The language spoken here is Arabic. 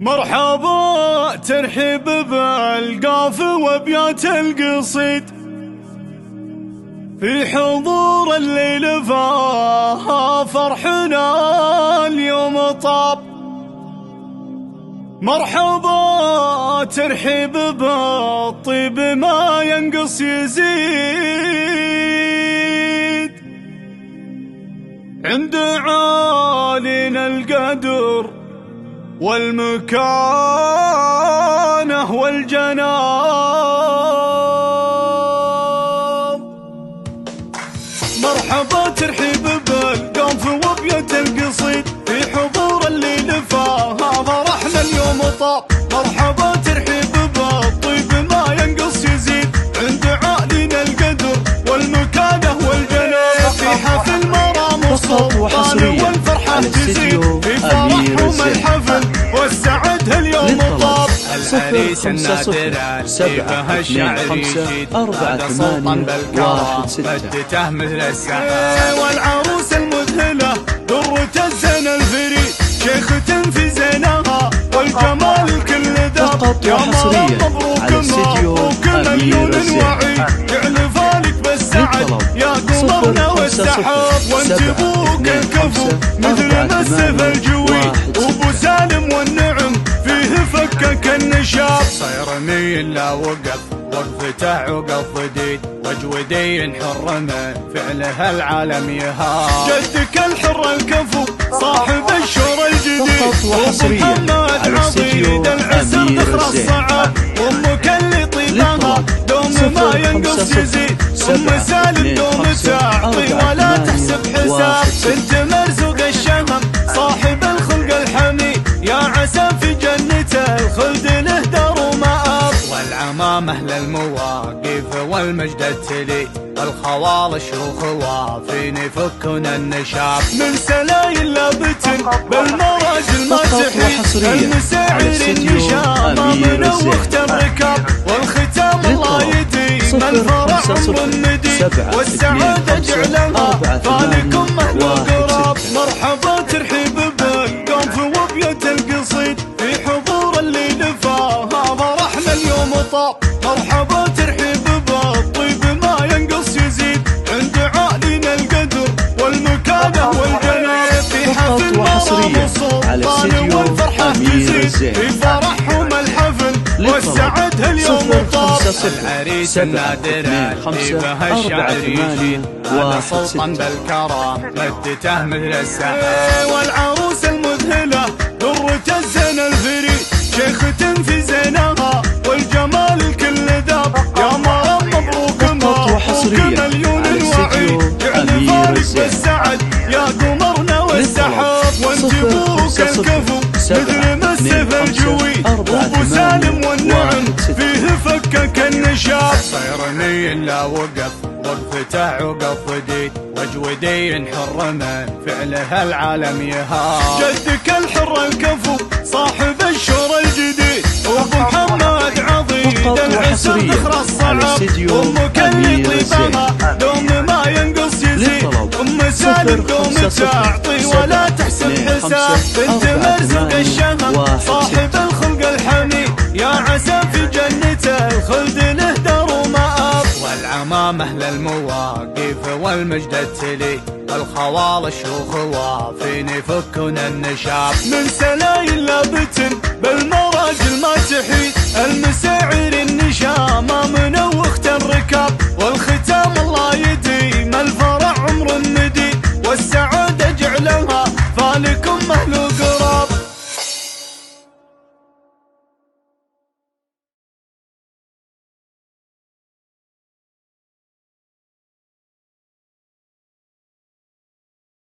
مرحبا ترحيب بالقاف وابيات القصيد في حضور الليل فاها فرحنا اليوم طاب. مرحبا ترحيب بالطيب ما ينقص يزيد عند عالينا القدر والمكانة والجناب. مرحبا ترحيب بالقاف وابيات القصيد في حضور الليل فاها فرحنا اليوم طاب. مرحبا ترحيب بالطيب ما ينقص يزيد عند عالينا القدر والمكانة والجناب في حفل مرام السلطان والفرحة تزيد في فرحهم الحفل والسعد اليوم طاب. العريس النادر اللي بها الشعر يشيد هذا سلطان بالكرم مدته مثل السحاب. والعروس المذهلة درة الزين الفريد شيخة في زينها والجمال كل ذاب. يا مرام مبروك مبروك مليون وعيد جعل فالك بالسعد يا قمرنا والسحاب. وانت بوك الكفو مثل مسف الجويد وابو سالم والنعم فيه فكك النشاب. صير مين لا وقف وقفته عقب ضديد وجودي حر من فعلها العالم يهاب. جدك الحر الكفو صاحب الشور الجديد ومحمد عضيد العسر ذخر الصعاب. وامك اللي طيبها دوم ما ينقص يزيد ام سالم دوم تعطي ولا تحسب حساب. بنت مرزوق الشهم صاحب الخلق الحميد يا عسى في جنته الخلد له دار ومآب. والعمام اهل المواقف والمجد التلي والخوال شيوخ وافين يفكون النشاب. من سلايل لابتن بالمراجل ما تحيد المساعر النشام من واختم ركاب. والختام الله يديم الفرح والمدين والسعادة جعلها فالكم اهل قراب. مرحبا ترحيب بالقاف وابيات القصيد في حضور الليل فاها فرحنا اليوم طاب. مرحبا ترحيب بالطيب ما ينقص يزيد عند عالينا القدر والمكانة والجناب في حفل مرام السلطان والفرحة تزيد في فرحهم الحفل والسعد اليوم طاب. العريس النادر اللي بها الشعر يشيد هذا سلطان بالكرم مدته مثل السحاب. والعروس المذهلة درة الزين الفريد شيخة في زينها والجمال كل ذاب. يا مرام مبروك مبروك مليون وعيد جعل فالك بالسعد يا قمرنا والسحاب. وانت بوك الكفو مثل مسف الجويد وابو سالم والنعم فيه فكك النشاب. صير مين لا وقف وقفته عقب ضديد وجودي حر من فعلها العالم يهاب. جدك الحر الكفو صاحب الشور الجديد وابو محمد عضيد العسر ذخر الصعاب. وامك اللي طيبها دوم ما ينقص يزيد ام سالم دوم تعطي ولا تحسب حساب. بنت مرزوق الشهم صاحب الخلق الحميد يا عسى في جنته الخلد له دار ومآب. والعمام اهل المواقف والمجد التلي والخوال شيوخ وافين يفكون النشاب. من سلايل لابتن بالمراجل ما تحيد